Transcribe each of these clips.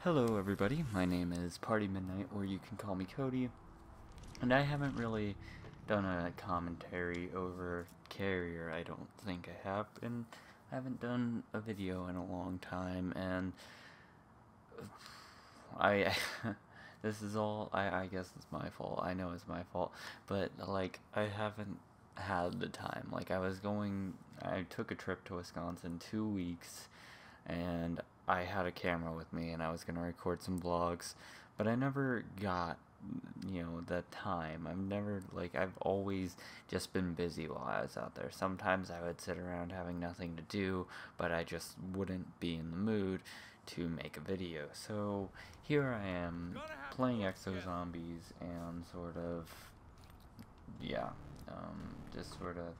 Hello everybody, my name is Party Midnight, or you can call me Cody, and I haven't really done a commentary over Carrier. I don't think I have, and I haven't done a video in a long time, and I this is all, I guess it's my fault. I know it's my fault, but like I haven't had the time. Like I took a trip to Wisconsin 2 weeks, and I had a camera with me, and I was gonna record some vlogs, but I never got, the time. I've always just been busy while I was out there. Sometimes I would sit around having nothing to do, but I just wouldn't be in the mood to make a video. So here I am playing Exo Zombies and yeah, just sort of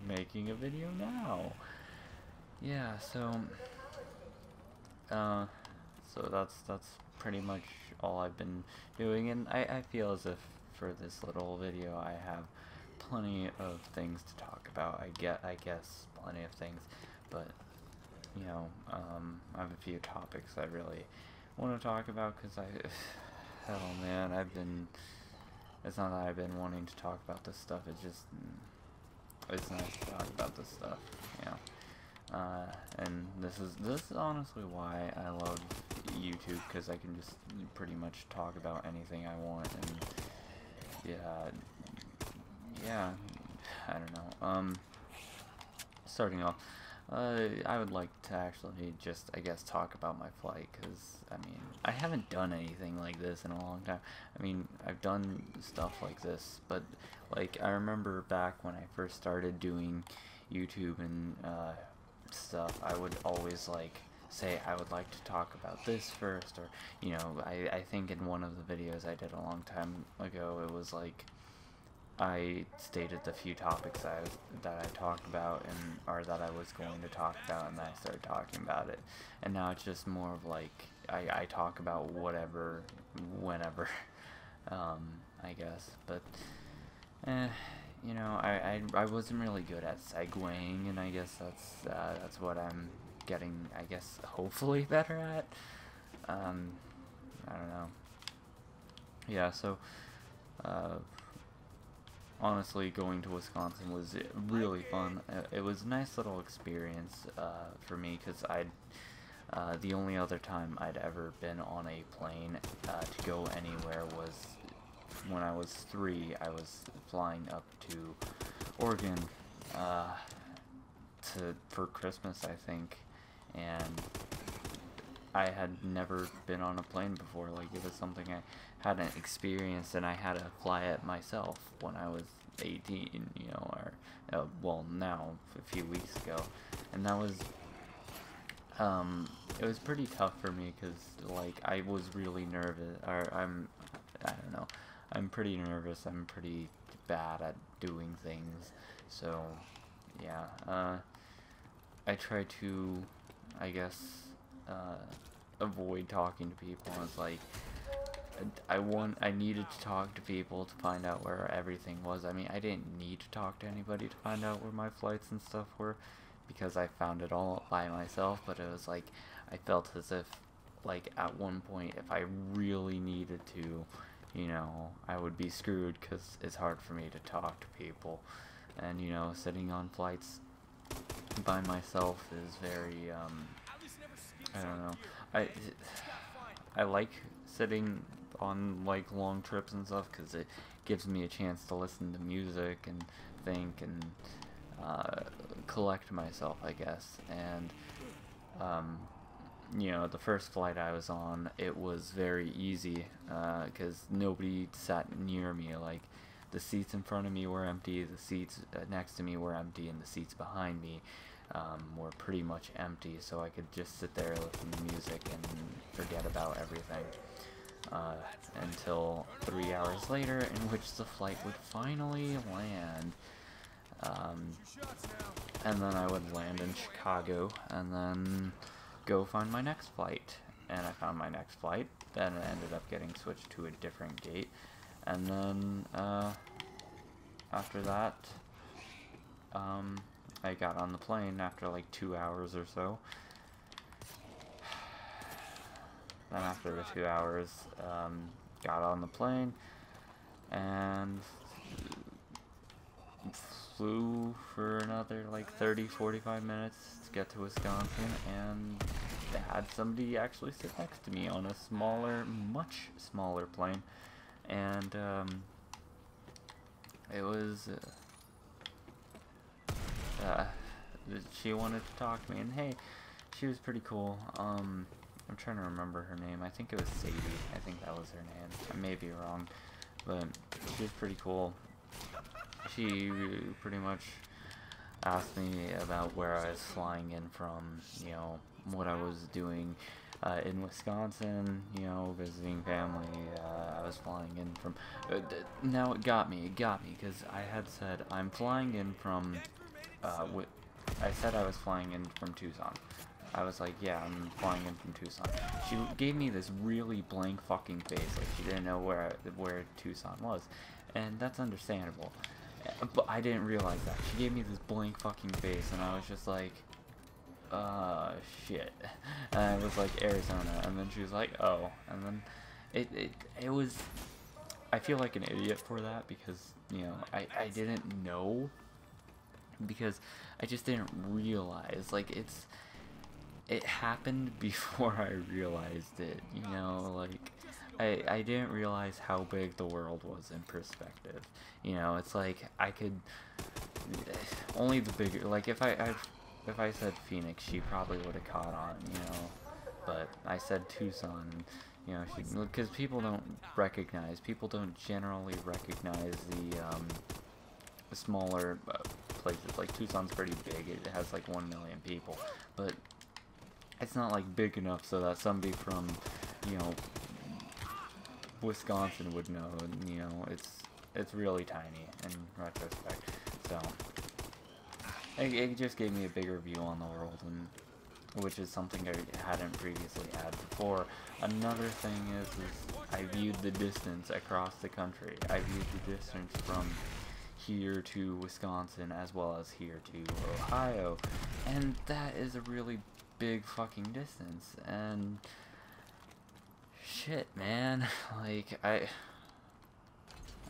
making a video now. Yeah, uh, so that's pretty much all I've been doing, and I feel as if for this little video I have plenty of things to talk about. I guess plenty of things, but I have a few topics I really want to talk about because oh man, it's not that I've been wanting to talk about this stuff. It's nice to talk about this stuff, you know. And this is honestly why I love YouTube, because I can just pretty much talk about anything I want, and yeah, I don't know. Starting off, I would like to actually just, I guess, talk about my flight, because, I mean, I haven't done anything like this in a long time. I mean, I've done stuff like this, but, like, I remember back when I first started doing YouTube and, stuff, I would always like say I would like to talk about this first, or I think in one of the videos I did a long time ago, it was like I stated the few topics that I talked about, and or that I was going to talk about, and then I started talking about it, and now it's just more of like I talk about whatever, whenever, I guess, but I wasn't really good at segueing, and I guess that's what I'm getting, I guess, hopefully better at. I don't know. Yeah, so, honestly, going to Wisconsin was really fun. It was a nice little experience, for me, because the only other time I'd ever been on a plane, to go anywhere was when I was 3. I was flying up to Oregon for Christmas, I think, and I had never been on a plane before. Like, it was something I hadn't experienced, and I had to fly it myself when I was 18, or well, now a few weeks ago, and that was it was pretty tough for me because, like, I was really nervous, or I don't know, I'm pretty nervous. I'm pretty bad at doing things. So, yeah, I try to, I guess, avoid talking to people. It's like, I needed to talk to people to find out where everything was. I mean, I didn't need to talk to anybody to find out where my flights and stuff were, because I found it all by myself, but it was like, I felt as if, like, at one point, if I really needed to, I would be screwed, because it's hard for me to talk to people, and, sitting on flights by myself is very, I don't know, I like sitting on, like, long trips and stuff, because it gives me a chance to listen to music and think and collect myself, I guess. And the first flight I was on, it was very easy, because nobody sat near me. Like, the seats in front of me were empty, the seats next to me were empty, and the seats behind me were pretty much empty, so I could just sit there, listen to music, and forget about everything, until 3 hours later, in which the flight would finally land. And then I would land in Chicago, and then go find my next flight. And I found my next flight, then it ended up getting switched to a different gate. And then, after that, I got on the plane after like 2 hours or so. then after the 2 hours, got on the plane and flew for another like 30-45 minutes to get to Wisconsin, and had somebody actually sit next to me on a smaller, much smaller plane, and it was she wanted to talk to me, and hey, she was pretty cool. I'm trying to remember her name. I think it was Sadie. I think that was her name. I may be wrong, but she was pretty cool. She pretty much asked me about where I was flying in from, you know, what I was doing in Wisconsin, you know, visiting family. I was flying in from... now it got me, because I had said I'm flying in from... I said I was flying in from Tucson. I was like, yeah, I'm flying in from Tucson. She gave me this really blank fucking face, like she didn't know where Tucson was, and that's understandable. But I didn't realize that. She gave me this blank fucking face, and I was just like, shit. And I was like, Arizona, and then she was like, oh, and then it was, I feel like an idiot for that, because, you know, I didn't know, because I just didn't realize, like, it happened before I realized it, you know, like, I didn't realize how big the world was in perspective, you know. It's like, I could, only the bigger, like, if I said Phoenix, she probably would have caught on, you know, but I said Tucson, you know, because people don't generally recognize the smaller places. Like, Tucson's pretty big, it has like 1 million people, but it's not like big enough so that somebody from, you know, Wisconsin would know, and, you know, it's really tiny in retrospect, so it just gave me a bigger view on the world, and which is something I hadn't previously had before. Another thing is I viewed the distance across the country. I viewed the distance from here to Wisconsin as well as here to Ohio, and that is a really big fucking distance, and shit, man, like, I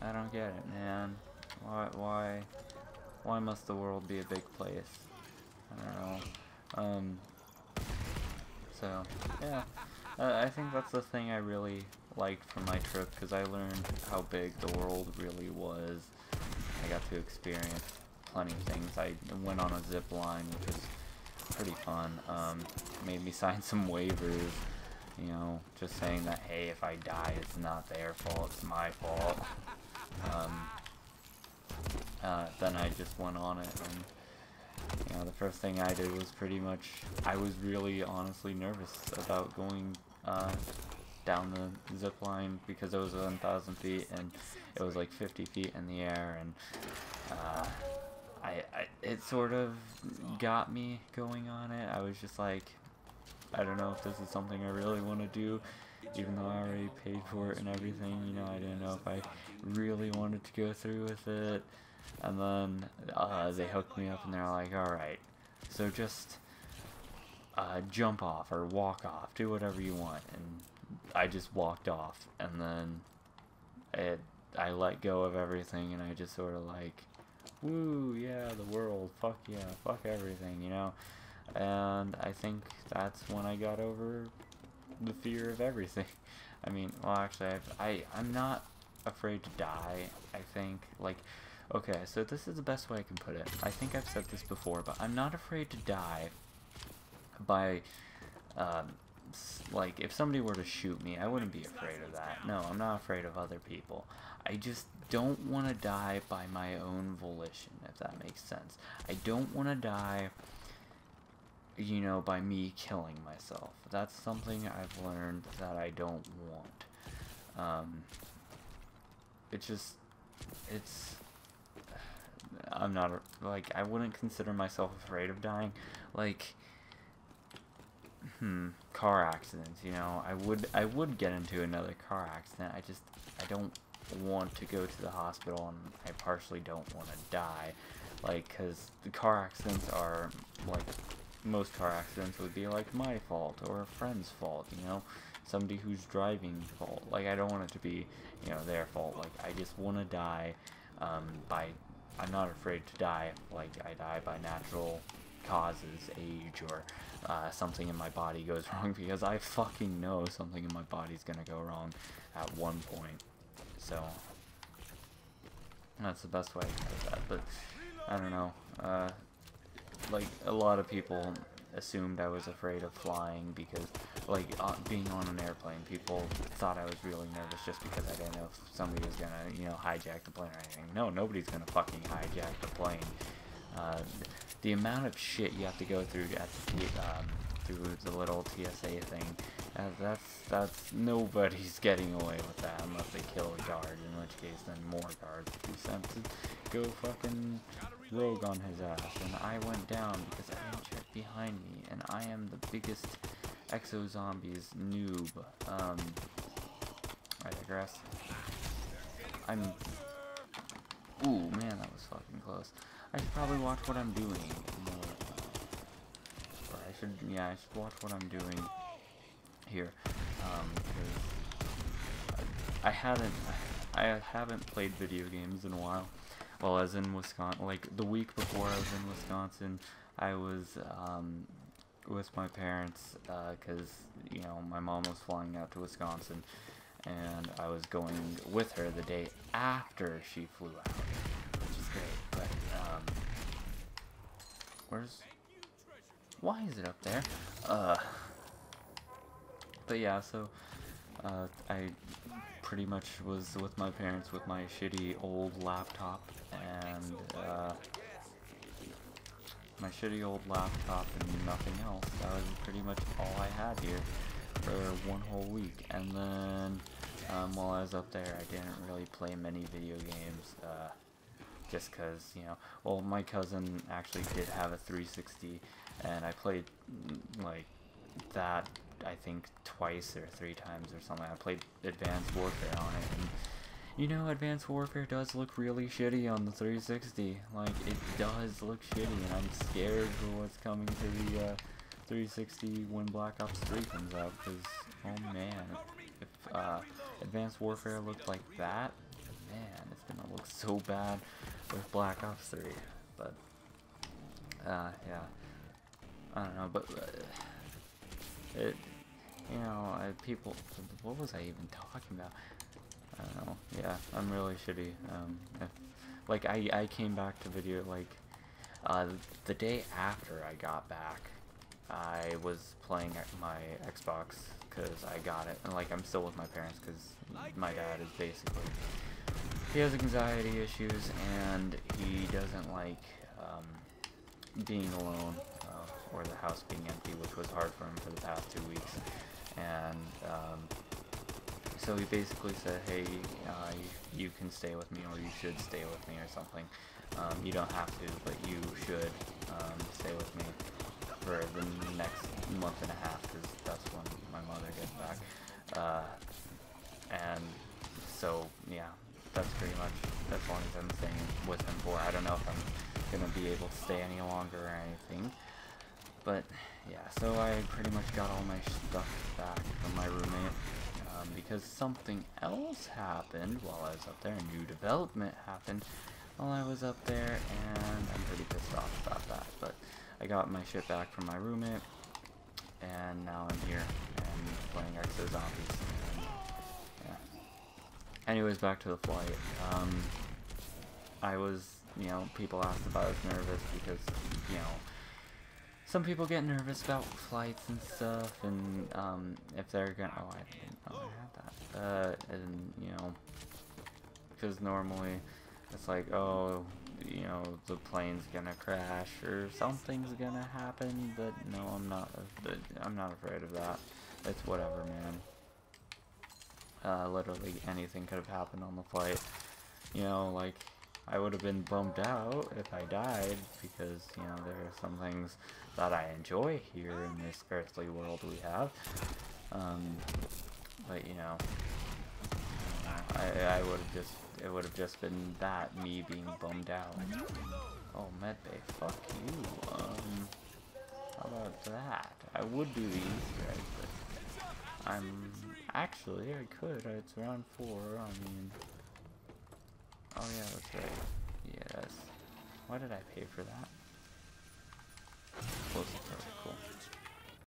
don't get it, man. Why must the world be a big place? I don't know. So, yeah, I think that's the thing I really liked from my trip, because I learned how big the world really was. I got to experience plenty of things. I went on a zip line, which was pretty fun. Made me sign some waivers, you know, just saying that, hey, if I die, it's not their fault, it's my fault. Then I just went on it, and, you know, the first thing I did was pretty much, I was really honestly nervous about going down the zip line, because it was 1,000 feet, and it was like 50 feet in the air, and it sort of got me going on it. I was just like, I don't know if this is something I really want to do, even though I already paid for it and everything, you know. I didn't know if I really wanted to go through with it, and then they hooked me up, and they're like, alright, so just jump off, or walk off, do whatever you want, and I just walked off, and then I let go of everything, and I just sort of like, woo, yeah, the world, fuck yeah, fuck everything, you know. And I think that's when I got over the fear of everything. I mean, well, actually, I'm not afraid to die, I think. Like, okay, so this is the best way I can put it. I think I've said this before, but I'm not afraid to die by, like, if somebody were to shoot me, I wouldn't be afraid of that. No, I'm not afraid of other people. I just don't want to die by my own volition, if that makes sense. I don't want to die, you know, by me killing myself. That's something I've learned that I don't want. I'm not, like, I wouldn't consider myself afraid of dying. Like, car accidents, you know, I would get into another car accident. I don't want to go to the hospital, and I partially don't want to die, like, because the car accidents are, like, most car accidents would be like my fault or a friend's fault, you know, somebody who's driving fault. Like, I don't want it to be, you know, their fault. Like, I just want to die I'm not afraid to die. Like, I die by natural causes, age, or something in my body goes wrong, because I fucking know something in my body's gonna go wrong at one point. So that's the best way to put that. But I don't know. Like, a lot of people assumed I was afraid of flying because, like, being on an airplane, people thought I was really nervous just because I didn't know if somebody was gonna, you know, hijack the plane or anything. No, nobody's gonna fucking hijack the plane. The amount of shit you have to go through at the, through the little TSA thing, that's nobody's getting away with that unless they kill a guard, in which case then more guards will be sent to go fucking rogue on his ass. And I went down because I didn't check behind me, and I am the biggest Exo Zombies noob. I digress. Ooh, man, that was fucking close. I should probably watch what I'm doing more. Or I should watch what I'm doing here. Because I haven't played video games in a while. Well, as in Wisconsin, like the week before I was in Wisconsin, I was with my parents, because, you know, my mom was flying out to Wisconsin, and I was going with her the day after she flew out, which is great. But why is it up there? But yeah, so I pretty much was with my parents with my shitty old laptop, and nothing else. That was pretty much all I had here for one whole week. And then while I was up there, I didn't really play many video games, just because, you know, well, my cousin actually did have a 360, and I played like that, I think, twice or 3 times or something. I played Advanced Warfare on it, and you know, Advanced Warfare does look really shitty on the 360. Like, it does look shitty, and I'm scared for what's coming to the 360 when Black Ops 3 comes out, because, oh man, if Advanced Warfare looked like that, man, it's gonna look so bad with Black Ops 3. But yeah, I don't know, but it, you know, people, what was I even talking about? I don't know. Yeah, I'm really shitty. Like, I came back to video, like, the day after I got back, I was playing my Xbox, because I got it, and, like, I'm still with my parents, because my dad is basically, he has anxiety issues, and he doesn't like, being alone, or the house being empty, which was hard for him for the past 2 weeks, and, so he basically said, hey, you can stay with me, or you should stay with me, or something. You don't have to, but you should stay with me for the next month and a half, because that's when my mother gets back. And so, yeah, that's pretty much as long as I'm staying with him for. I don't know if I'm going to be able to stay any longer or anything. But, yeah, so I pretty much got all my stuff back from my roommate. Because something else happened while I was up there, a new development happened while I was up there, and I'm pretty pissed off about that. But I got my shit back from my roommate, and now I'm here and playing Exo Zombies. And, yeah. Anyways, back to the flight. I was, you know, people asked if I was nervous because, you know, some people get nervous about flights and stuff, and if they're gonna, oh, I didn't know I had that, and, you know, because normally it's like, oh, you know, the plane's gonna crash or something's gonna happen, but no, I'm not afraid of that. It's whatever, man. Literally anything could have happened on the flight, you know, like, I would have been bummed out if I died, because, you know, there are some things that I enjoy here in this earthly world we have. But, you know, it would have just been that, me being bummed out. Oh, medbay, fuck you. How about that? I would do the Easter egg, but actually, I could. It's round 4. I mean, oh yeah, that's right. Yes. Why did I pay for that?